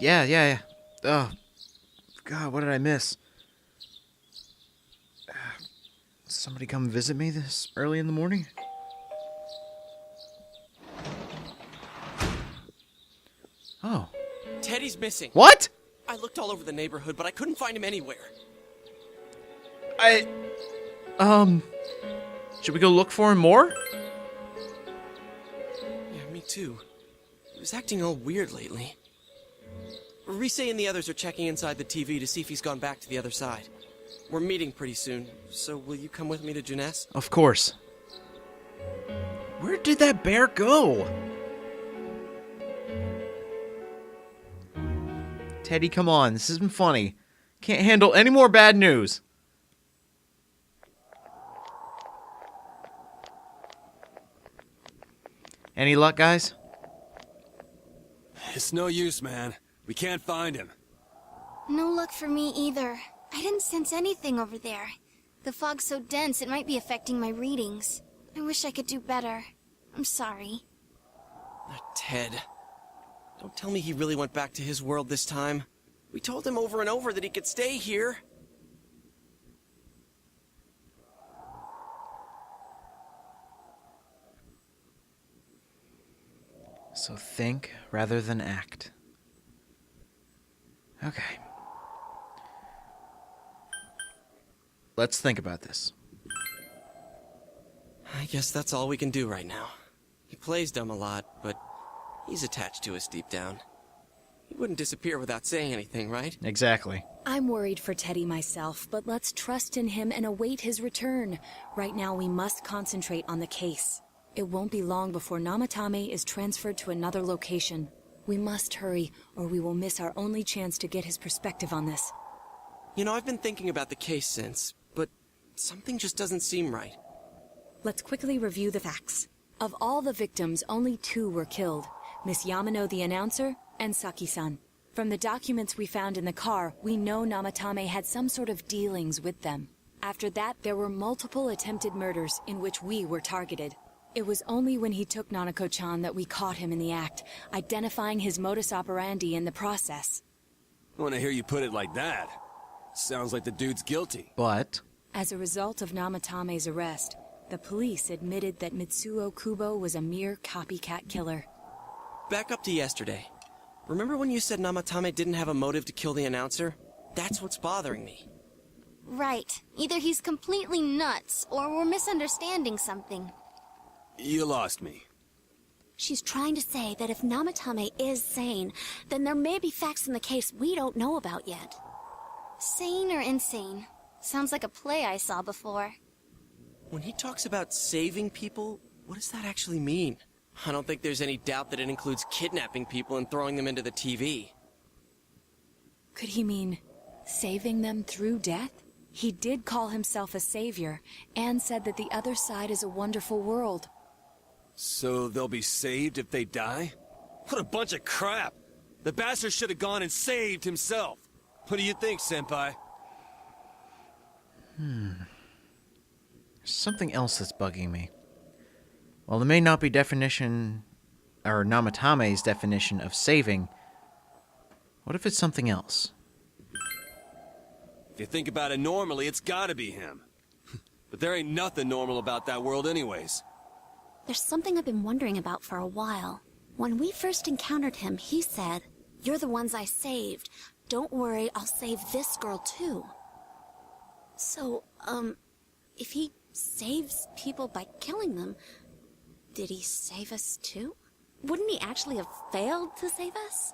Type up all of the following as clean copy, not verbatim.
Yeah. Oh, God, what did I miss? Somebody come visit me this early in the morning? Oh. Teddy's missing. What? I looked all over the neighborhood, but I couldn't find him anywhere. Should we go look for him more? Yeah, me too. He was acting all weird lately. Rise and the others are checking inside the TV to see if he's gone back to the other side. We're meeting pretty soon, so will you come with me to Jeunesse? Of course. Where did that bear go? Teddy, come on. This isn't funny. Can't handle any more bad news. Any luck, guys? It's no use, man. We can't find him. No luck for me either. I didn't sense anything over there. The fog's so dense it might be affecting my readings. I wish I could do better. I'm sorry. Ted. Don't tell me he really went back to his world this time. We told him over and over that he could stay here. So think rather than act. Okay. Let's think about this. I guess that's all we can do right now. He plays dumb a lot, but he's attached to us deep down. He wouldn't disappear without saying anything, right? Exactly. I'm worried for Teddy myself, but let's trust in him and await his return. Right now we must concentrate on the case. It won't be long before Namatame is transferred to another location. We must hurry, or we will miss our only chance to get his perspective on this. You know, I've been thinking about the case since, but something just doesn't seem right. Let's quickly review the facts. Of all the victims, only 2 were killed. Miss Yamano the announcer, and Saki-san. From the documents we found in the car, we know Namatame had some sort of dealings with them. After that, there were multiple attempted murders in which we were targeted. It was only when he took Nanako-chan that we caught him in the act, identifying his modus operandi in the process. I want to hear you put it like that. Sounds like the dude's guilty. But As a result of Namatame's arrest, the police admitted that Mitsuo Kubo was a mere copycat killer. Back up to yesterday. Remember when you said Namatame didn't have a motive to kill the announcer? That's what's bothering me. Right. Either he's completely nuts, or we're misunderstanding something. You lost me. She's trying to say that if Namatame is sane, then there may be facts in the case we don't know about yet. Sane or insane? Sounds like a play I saw before. When he talks about saving people, what does that actually mean? I don't think there's any doubt that it includes kidnapping people and throwing them into the TV. Could he mean saving them through death? He did call himself a savior, and said that the other side is a wonderful world. So they'll be saved if they die? What a bunch of crap! The bastard should have gone and saved himself. What do you think, Senpai? There's something else that's bugging me. While there may not be definition, or Namatame's definition of saving, what if it's something else? If you think about it normally, it's gotta be him. But there ain't nothing normal about that world anyways. There's something I've been wondering about for a while. When we first encountered him, he said, "You're the ones I saved. Don't worry, I'll save this girl too." So, if he saves people by killing them, did he save us too? Wouldn't he actually have failed to save us?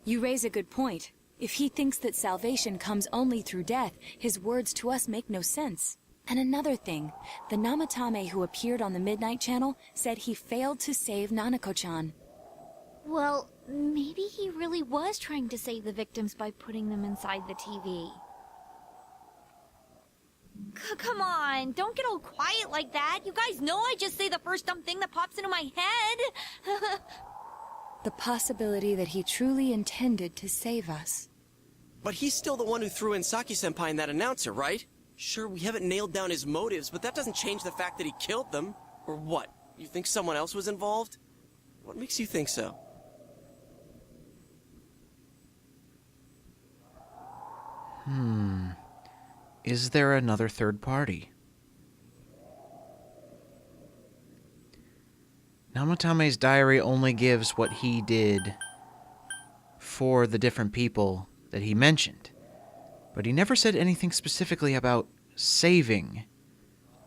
You raise a good point. If he thinks that salvation comes only through death, his words to us make no sense. And another thing, the Namatame who appeared on the Midnight Channel said he failed to save Nanako-chan. Well, maybe he really was trying to save the victims by putting them inside the TV. Come on, don't get all quiet like that. You guys know I just say the first dumb thing that pops into my head. The possibility that he truly intended to save us. But he's still the one who threw in Saki-senpai and that announcer, right? Sure, we haven't nailed down his motives, but that doesn't change the fact that he killed them. Or what? You think someone else was involved? What makes you think so? Is there another third party? Namatame's diary only gives what he did for the different people that he mentioned, but he never said anything specifically about saving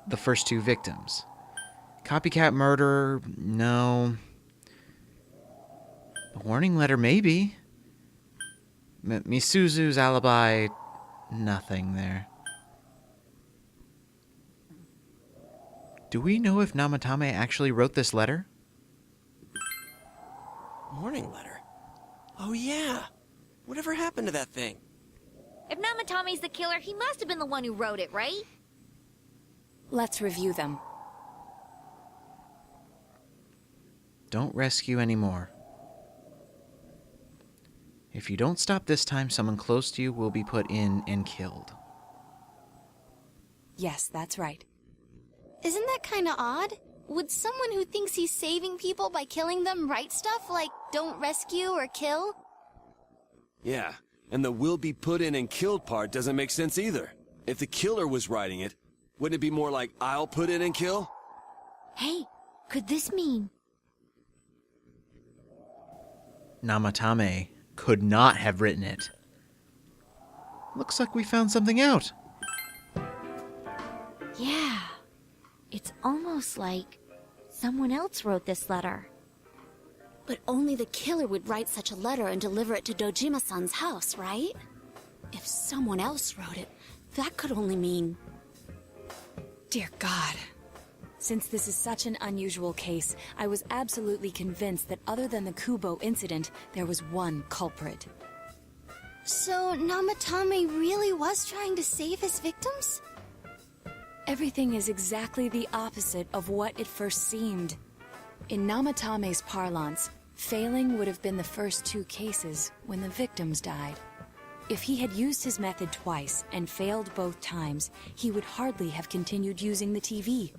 the first two victims. Copycat murder, no. The warning letter, maybe. Misuzu's alibi, nothing there. Do we know if Namatame actually wrote this letter? Warning letter? Oh yeah. Whatever happened to that thing? If Namatame's the killer, he must have been the one who wrote it, right? Let's review them. Don't rescue anymore. If you don't stop this time, someone close to you will be put in and killed. Yes, that's right. Isn't that kinda odd? Would someone who thinks he's saving people by killing them write stuff like, don't rescue or kill? Yeah, and the will be put in and killed part doesn't make sense either. If the killer was writing it, wouldn't it be more like, I'll put in and kill? Hey, could this mean... Namatame could not have written it. Looks like we found something out. Yeah. It's almost like someone else wrote this letter. But only the killer would write such a letter and deliver it to Dojima-san's house, right? If someone else wrote it, that could only mean... Dear God. Since this is such an unusual case, I was absolutely convinced that other than the Kubo incident, there was one culprit. So Namatame really was trying to save his victims? Everything is exactly the opposite of what it first seemed. In Namatame's parlance, failing would have been the first two cases when the victims died. If he had used his method twice and failed both times, he would hardly have continued using the TV.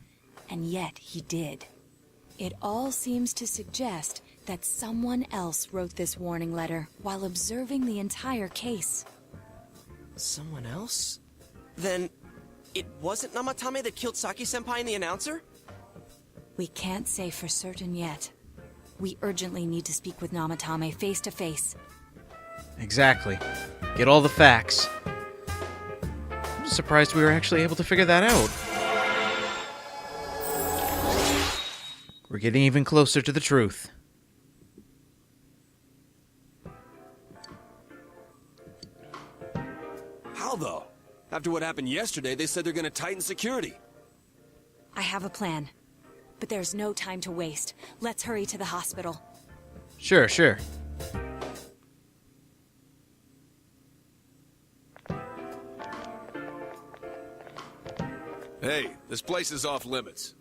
And yet he did. It all seems to suggest that someone else wrote this warning letter while observing the entire case. Someone else? Then, it wasn't Namatame that killed Saki-senpai and the announcer? We can't say for certain yet. We urgently need to speak with Namatame face to face. Exactly. Get all the facts. I'm surprised we were actually able to figure that out. We're getting even closer to the truth. How though? After what happened yesterday, they said they're gonna tighten security. I have a plan. But there's no time to waste. Let's hurry to the hospital. Sure. Hey, this place is off limits.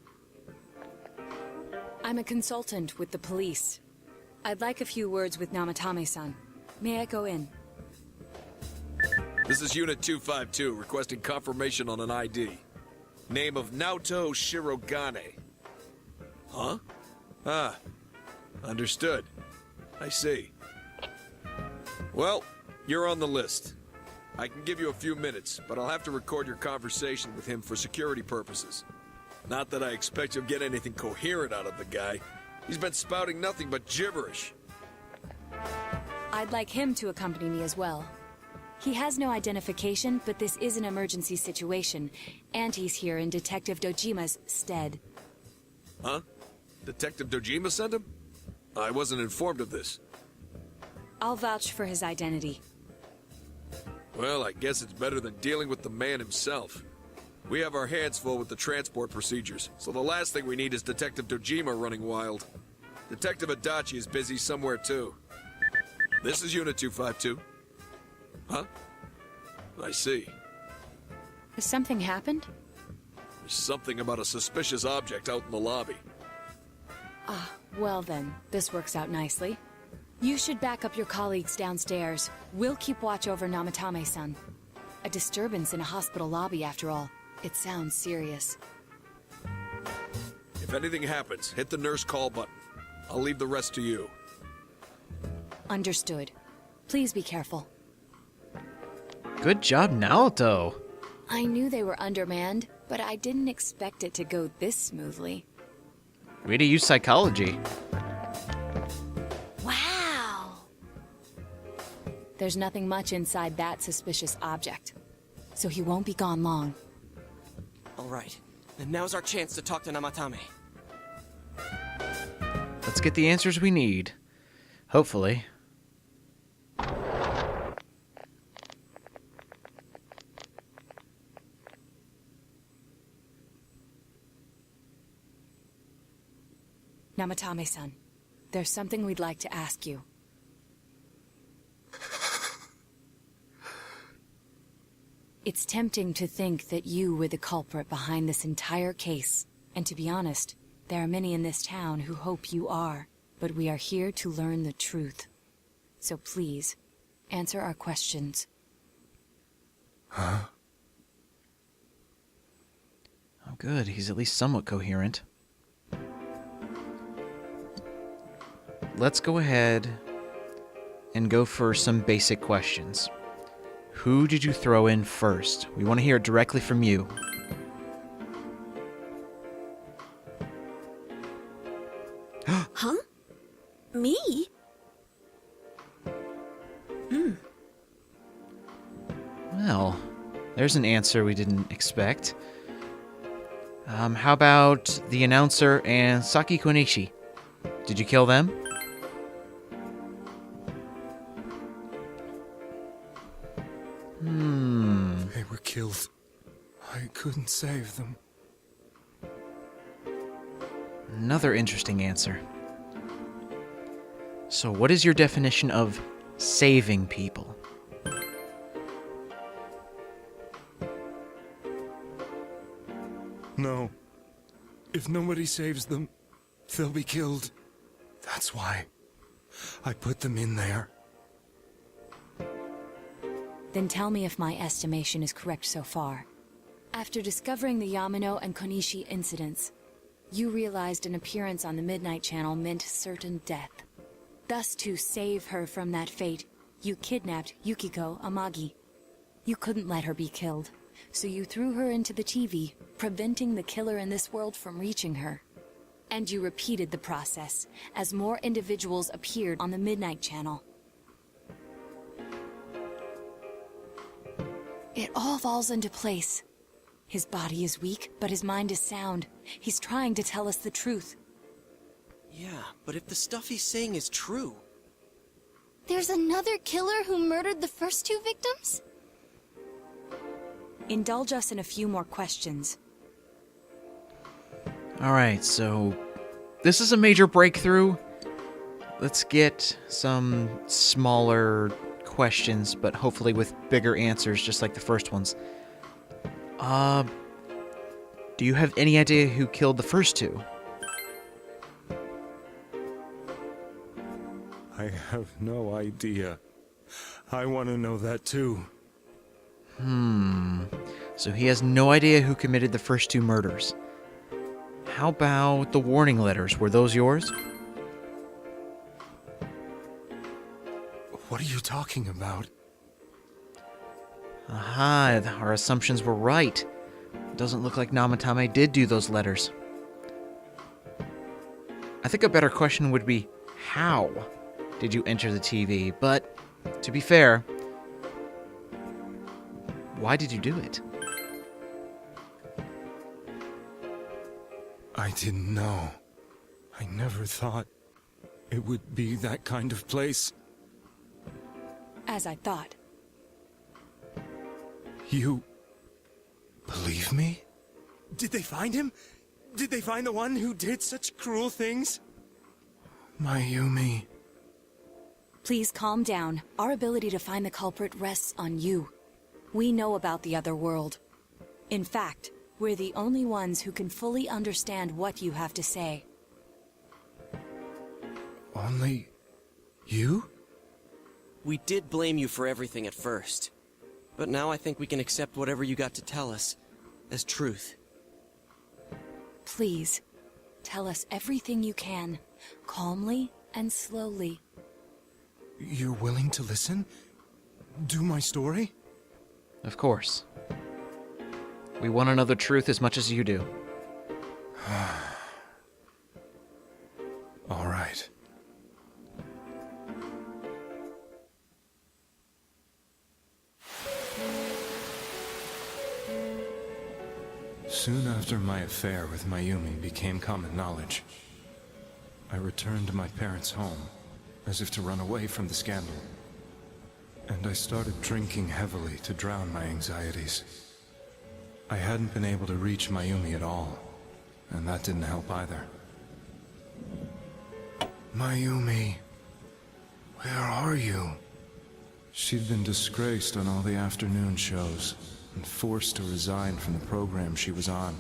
I'm a consultant with the police. I'd like a few words with Namatame-san. May I go in? This is Unit 252, requesting confirmation on an ID. Name of Naoto Shirogane. Huh? Ah. Understood. I see. Well, you're on the list. I can give you a few minutes, but I'll have to record your conversation with him for security purposes. Not that I expect you'll get anything coherent out of the guy. He's been spouting nothing but gibberish. I'd like him to accompany me as well. He has no identification, but this is an emergency situation, and he's here in Detective Dojima's stead. Huh? Detective Dojima sent him? I wasn't informed of this. I'll vouch for his identity. Well, I guess it's better than dealing with the man himself. We have our hands full with the transport procedures, so the last thing we need is Detective Dojima running wild. Detective Adachi is busy somewhere too. This is Unit 252. Huh? I see. Has something happened? There's something about a suspicious object out in the lobby. Well then, this works out nicely. You should back up your colleagues downstairs. We'll keep watch over Namatame-san. A disturbance in a hospital lobby, after all. It sounds serious. If anything happens, hit the nurse call button. I'll leave the rest to you. Good job, Naoto. I knew they were undermanned, but I didn't expect it to go this smoothly. Way to use psychology. Wow. There's nothing much inside that suspicious object, so he won't be gone long. All right, and now's our chance to talk to Namatame. Let's get the answers we need. Hopefully. Namatame-san, there's something we'd like to ask you. It's tempting to think that you were the culprit behind this entire case. And to be honest, there are many in this town who hope you are. But we are here to learn the truth. So please, answer our questions. Oh good, he's at least somewhat coherent. Let's go ahead and go for some basic questions. Who did you throw in first? We want to hear it directly from you. Huh? Me? Well, there's an answer we didn't expect. How about the announcer and Saki Konishi? Did you kill them? They were killed. I couldn't save them. Another interesting answer. So what is your definition of saving people? No. If nobody saves them, they'll be killed. That's why I put them in there. Then tell me if my estimation is correct so far. After discovering the Yamano and Konishi incidents, you realized an appearance on the Midnight Channel meant certain death. Thus, to save her from that fate, you kidnapped Yukiko Amagi. You couldn't let her be killed, so you threw her into the TV, preventing the killer in this world from reaching her. And you repeated the process, as more individuals appeared on the Midnight Channel. It all falls into place. His body is weak, but his mind is sound. He's trying to tell us the truth. Yeah, but if the stuff he's saying is true... There's another killer who murdered the first two victims? Indulge us in a few more questions. Alright, so this is a major breakthrough. Let's get some smaller questions, but hopefully with bigger answers, just like the first ones. Do you have any idea who killed the first two? I have no idea. I want to know that too. So he has no idea who committed the first two murders. How about the warning letters? Were those yours? What are you talking about? Aha, our assumptions were right. It doesn't look like Namatame did do those letters. I think a better question would be, how did you enter the TV? But, to be fair, why did you do it? I didn't know. I never thought it would be that kind of place. As I thought. You... believe me? Did they find him? Did they find the one who did such cruel things? Mayumi... Please calm down. Our ability to find the culprit rests on you. We know about the other world. In fact, we're the only ones who can fully understand what you have to say. Only... you? We did blame you for everything at first. But now I think we can accept whatever you got to tell us as truth. Please, tell us everything you can, calmly and slowly. You're willing to listen? Do my story? Of course. We want to know the truth as much as you do. All right. Soon after my affair with Mayumi became common knowledge, I returned to my parents' home, as if to run away from the scandal. And I started drinking heavily to drown my anxieties. I hadn't been able to reach Mayumi at all, and that didn't help either. Mayumi, where are you? She'd been disgraced on all the afternoon shows, and forced to resign from the program she was on.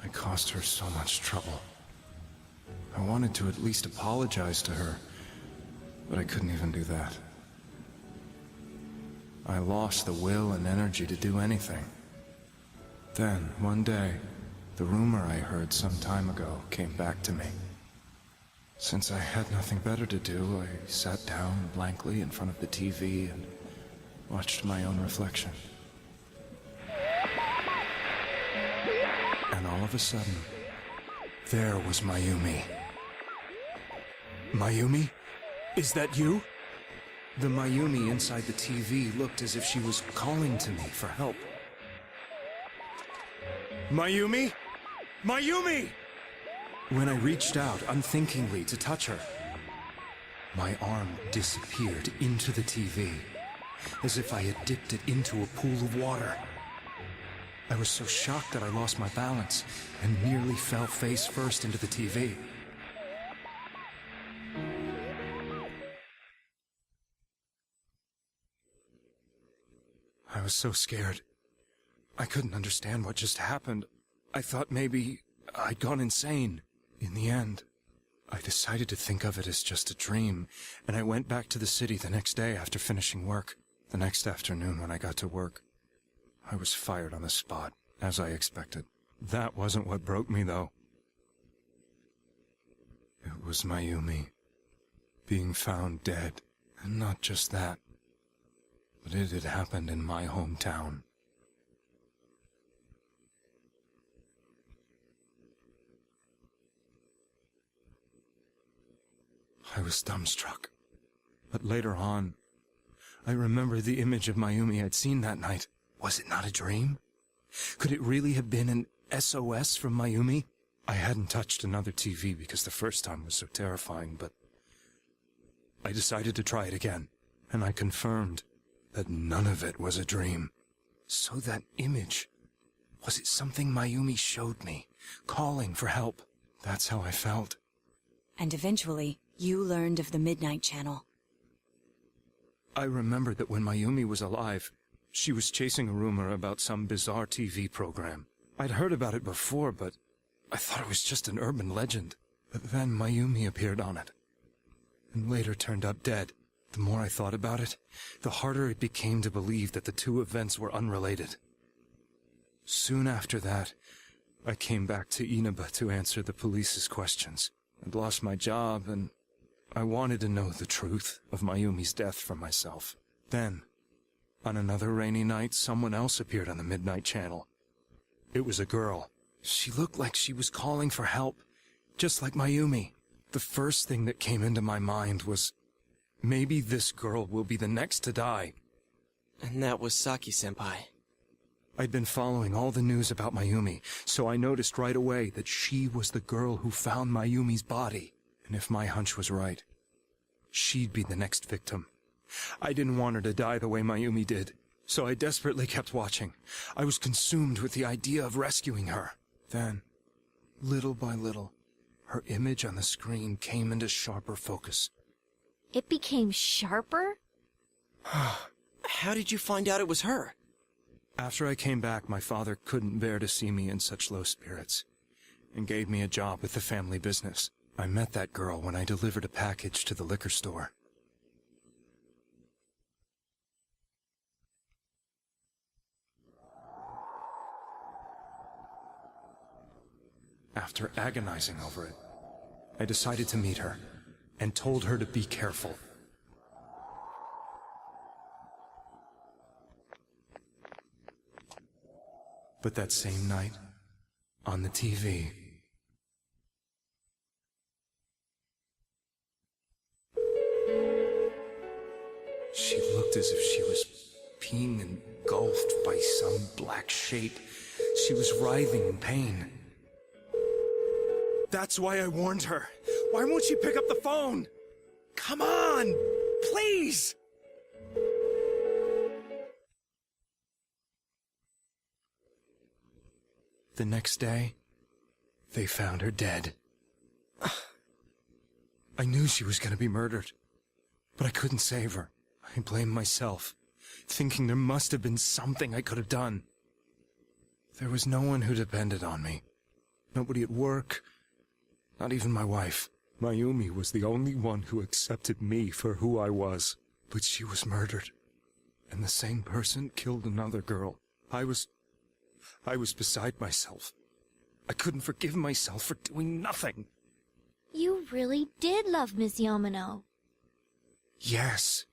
I caused her so much trouble. I wanted to at least apologize to her, but I couldn't even do that. I lost the will and energy to do anything. Then, one day, the rumor I heard some time ago came back to me. Since I had nothing better to do, I sat down blankly in front of the TV and watched my own reflection. And all of a sudden, there was Mayumi. Mayumi? Is that you? The Mayumi inside the TV looked as if she was calling to me for help. Mayumi? Mayumi! When I reached out unthinkingly to touch her, my arm disappeared into the TV, as if I had dipped it into a pool of water. I was so shocked that I lost my balance and nearly fell face first into the TV. I was so scared. I couldn't understand what just happened. I thought maybe I'd gone insane. In the end, I decided to think of it as just a dream, and I went back to the city the next day after finishing work. The next afternoon when I got to work, I was fired on the spot, as I expected. That wasn't what broke me, though. It was Mayumi being found dead, and not just that, but it had happened in my hometown. I was dumbstruck. But later on, I remembered the image of Mayumi I'd seen that night. Was it not a dream? Could it really have been an SOS from Mayumi? I hadn't touched another TV because the first time was so terrifying, but I decided to try it again, and I confirmed that none of it was a dream. So that image, was it something Mayumi showed me, calling for help? That's how I felt. And eventually, you learned of the Midnight Channel. I remembered that when Mayumi was alive, she was chasing a rumor about some bizarre TV program. I'd heard about it before, but I thought it was just an urban legend. But then Mayumi appeared on it, and later turned up dead. The more I thought about it, the harder it became to believe that the two events were unrelated. Soon after that, I came back to Inaba to answer the police's questions. I'd lost my job, and I wanted to know the truth of Mayumi's death for myself. Then, on another rainy night, someone else appeared on the Midnight Channel. It was a girl. She looked like she was calling for help, just like Mayumi. The first thing that came into my mind was, maybe this girl will be the next to die. And that was Saki-senpai. I'd been following all the news about Mayumi, so I noticed right away that she was the girl who found Mayumi's body. And if my hunch was right, she'd be the next victim. I didn't want her to die the way Mayumi did, so I desperately kept watching. I was consumed with the idea of rescuing her. Then, little by little, her image on the screen came into sharper focus. It became sharper? How did you find out it was her? After I came back, my father couldn't bear to see me in such low spirits, and gave me a job with the family business. I met that girl when I delivered a package to the liquor store. After agonizing over it, I decided to meet her, and told her to be careful. But that same night, on the TV, she looked as if she was being engulfed by some black shape. She was writhing in pain. That's why I warned her. Why won't she pick up the phone? Come on! Please! The next day, they found her dead. I knew she was going to be murdered, but I couldn't save her. I blamed myself, thinking there must have been something I could have done. There was no one who depended on me. Nobody at work, not even my wife. Mayumi was the only one who accepted me for who I was. But she was murdered, and the same person killed another girl. I was beside myself. I couldn't forgive myself for doing nothing. You really did love Miss Yamano. Yes,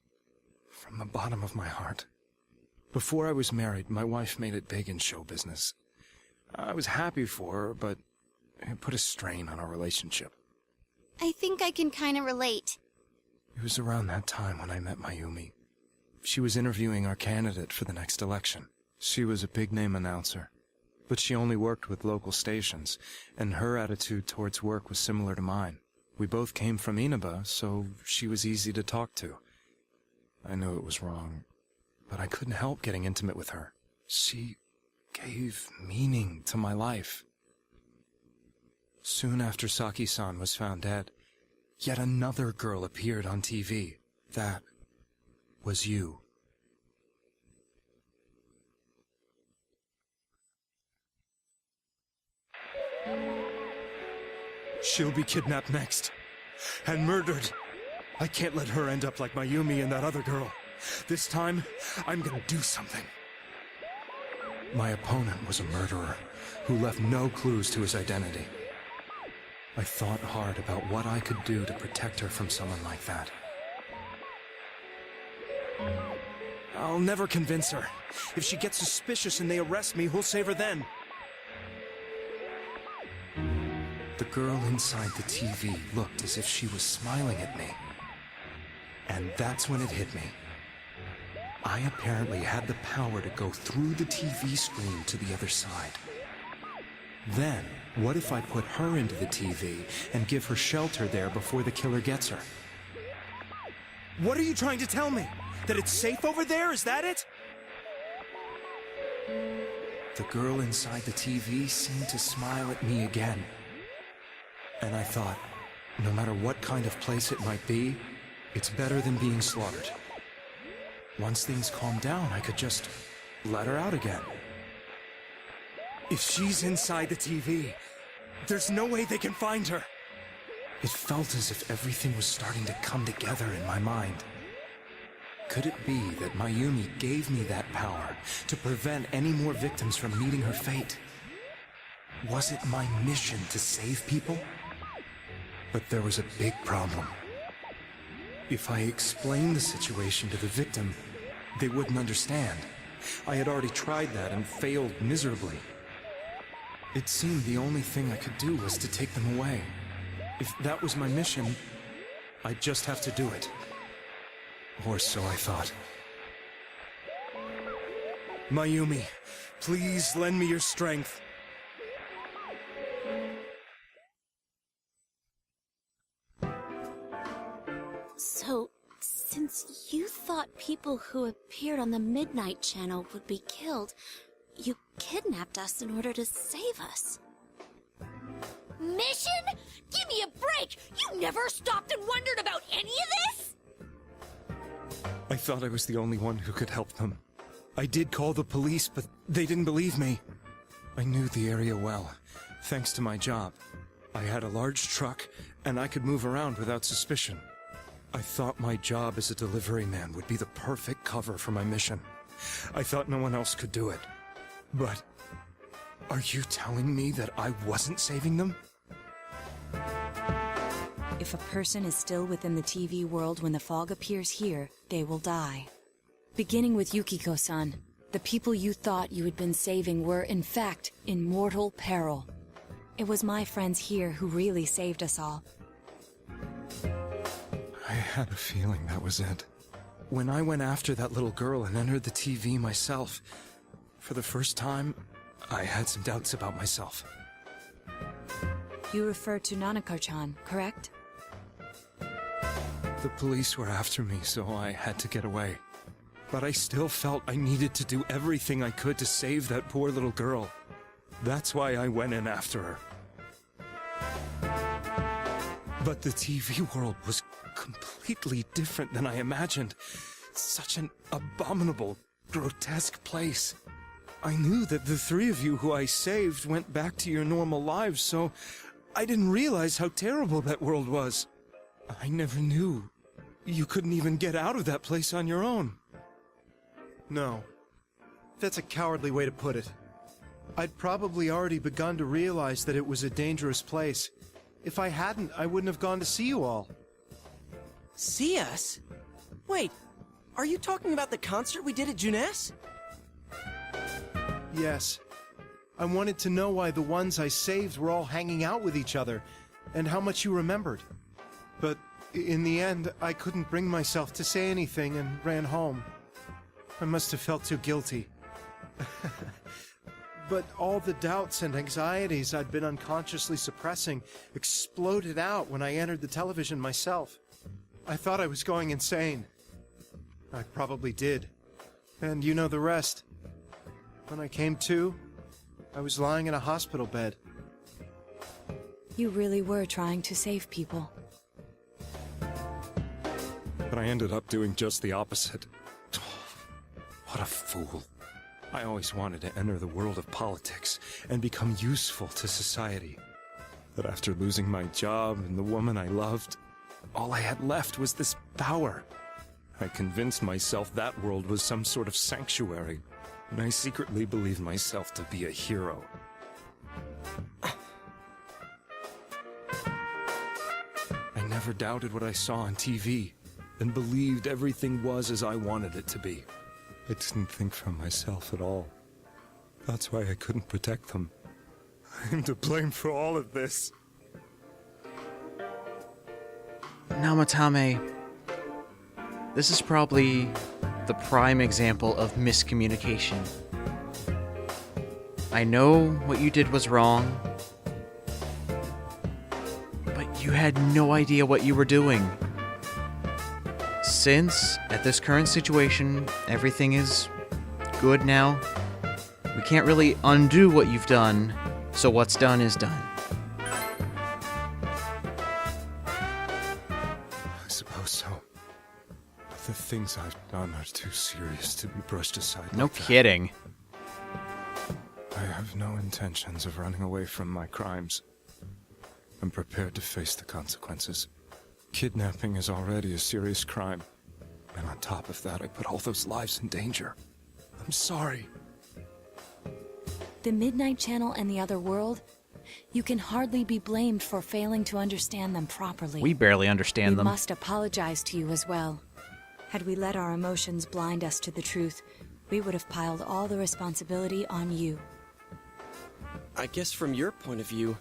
from the bottom of my heart. Before I was married, my wife made it big in show business. I was happy for her, but it put a strain on our relationship. I think I can kind of relate. It was around that time when I met Mayumi. She was interviewing our candidate for the next election. She was a big-name announcer, but she only worked with local stations, and her attitude towards work was similar to mine. We both came from Inaba, so she was easy to talk to. I knew it was wrong, but I couldn't help getting intimate with her. She gave meaning to my life. Soon after Saki-san was found dead, yet another girl appeared on TV. That was you. She'll be kidnapped next, and murdered. I can't let her end up like Mayumi and that other girl. This time, I'm gonna do something. My opponent was a murderer who left no clues to his identity. I thought hard about what I could do to protect her from someone like that. I'll never convince her. If she gets suspicious and they arrest me, who'll save her then? The girl inside the TV looked as if she was smiling at me. And that's when it hit me. I apparently had the power to go through the TV screen to the other side. Then, what if I put her into the TV and give her shelter there before the killer gets her? What are you trying to tell me? That it's safe over there? Is that it? The girl inside the TV seemed to smile at me again. And I thought, no matter what kind of place it might be, it's better than being slaughtered. Once things calmed down, I could just let her out again. If she's inside the TV, there's no way they can find her. It felt as if everything was starting to come together in my mind. Could it be that Mayumi gave me that power to prevent any more victims from meeting her fate? Was it my mission to save people? But there was a big problem. If I explained the situation to the victim, they wouldn't understand. I had already tried that and failed miserably. It seemed the only thing I could do was to take them away. If that was my mission, I'd just have to do it. Or so I thought. Mayumi, please lend me your strength. So, since you thought people who appeared on the Midnight Channel would be killed, you kidnapped us in order to save us. Mission? Give me a break! You never stopped and wondered about any of this? I thought I was the only one who could help them. I did call the police, but they didn't believe me. I knew the area well, thanks to my job. I had a large truck, and I could move around without suspicion. I thought my job as a delivery man would be the perfect cover for my mission. I thought no one else could do it. But are you telling me that I wasn't saving them? If a person is still within the TV world when the fog appears here, they will die. Beginning with Yukiko-san, The people you thought you had been saving were, in fact, in mortal peril. It was my friends here who really saved us all. I had a feeling that was it. When I went after that little girl and entered the TV myself, for the first time, I had some doubts about myself. You refer to Nanako-chan, correct? The police were after me, so I had to get away. But I still felt I needed to do everything I could to save that poor little girl. That's why I went in after her. But the TV world was completely different than I imagined. Such an abominable, grotesque place. I knew that the three of you who I saved went back to your normal lives, so I didn't realize how terrible that world was. I never knew you couldn't even get out of that place on your own. No. That's a cowardly way to put it. I'd probably already begun to realize that it was a dangerous place. If I hadn't, I wouldn't have gone to see you all. See us? Wait, are you talking about the concert we did at Junes? Yes. I wanted to know why the ones I saved were all hanging out with each other, and how much you remembered. But in the end, I couldn't bring myself to say anything and ran home. I must have felt too guilty. But all the doubts and anxieties I'd been unconsciously suppressing exploded out when I entered the television myself. I thought I was going insane. I probably did. And you know the rest. When I came to, I was lying in a hospital bed. You really were trying to save people. But I ended up doing just the opposite. What a fool. I always wanted to enter the world of politics and become useful to society. But after losing my job and the woman I loved, all I had left was this power. I convinced myself that world was some sort of sanctuary, and I secretly believed myself to be a hero. I never doubted what I saw on TV, and believed everything was as I wanted it to be. I didn't think for myself at all. That's why I couldn't protect them. I'm to blame for all of this. Namatame, this is probably the prime example of miscommunication. I know what you did was wrong, but you had no idea what you were doing. Since, at this current situation, everything is good now, we can't really undo what you've done, so what's done is done. I suppose so. But the things I've done are too serious to be brushed aside. No like that. kidding. I have no intentions of running away from my crimes. I'm prepared to face the consequences. Kidnapping is already a serious crime. And on top of that, I put all those lives in danger. I'm sorry. The Midnight Channel and the other world, you can hardly be blamed for failing to understand them properly. We barely understand We them. must apologize to you as well. Had we let our emotions blind us to the truth, we would have piled all the responsibility on you. I guess from your point of view,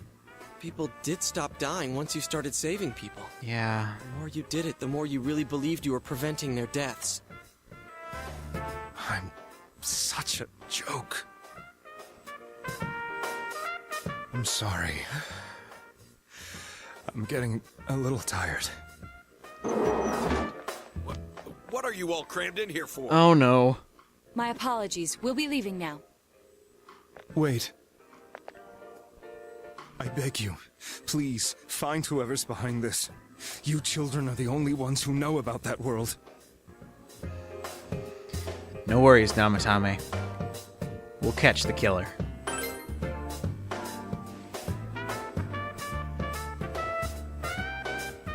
people did stop dying once you started saving people. Yeah. The more you did it, the more you really believed you were preventing their deaths. I'm such a joke. I'm sorry. I'm getting a little tired. What are you all crammed in here for? Oh no. My apologies. We'll be leaving now. Wait. I beg you, please, find whoever's behind this. You children are the only ones who know about that world. No worries, Namatame. We'll catch the killer.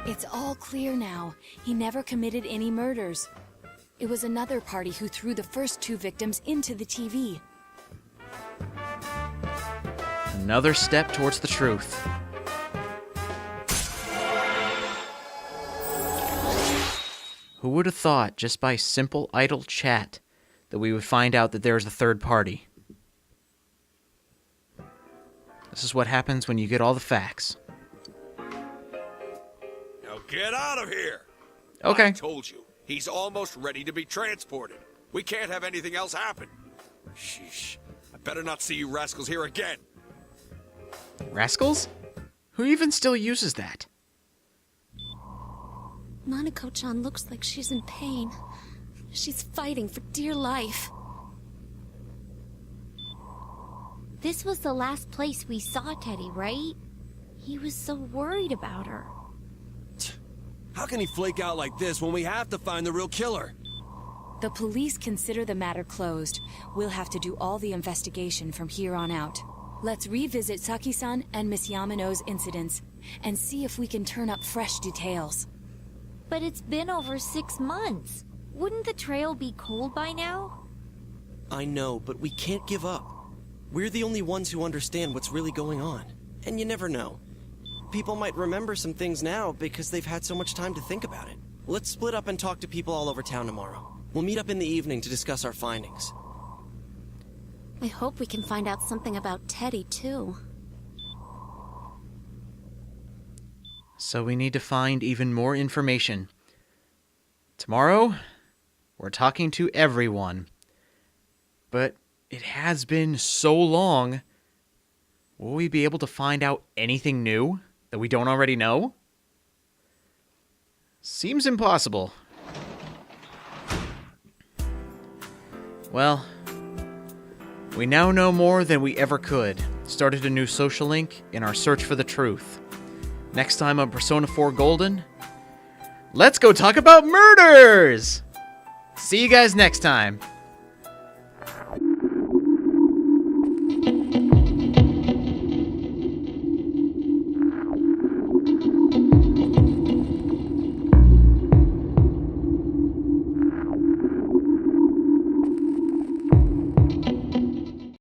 It's all clear now. He never committed any murders. It was another party who threw the first two victims into the TV. Another step towards the truth. Who would have thought, just by simple idle chat, that we would find out that there is a third party. This is what happens when you get all the facts. Now get out of here! Okay. I told you, he's almost ready to be transported. We can't have anything else happen. Sheesh. I better not see you rascals here again. Rascals? Who even still uses that? Nanako-chan looks like she's in pain. She's fighting for dear life. This was the last place we saw Teddy, right? He was so worried about her. How can he flake out like this when we have to find the real killer? The police consider the matter closed. We'll have to do all the investigation from here on out. Let's revisit Saki-san and Miss Yamano's incidents and see if we can turn up fresh details. But it's been over 6 months. Wouldn't the trail be cold by now? I know, but we can't give up. We're the only ones who understand what's really going on. And you never know. People might remember some things now because they've had so much time to think about it. Let's split up and talk to people all over town tomorrow. We'll meet up in the evening to discuss our findings. I hope we can find out something about Teddy, too. So we need to find even more information. Tomorrow, we're talking to everyone. But it has been so long. Will we be able to find out anything new that we don't already know? Seems impossible. Well, we now know more than we ever could. Started a new social link in our search for the truth. Next time on Persona 4 Golden, let's go talk about murders! See you guys next time.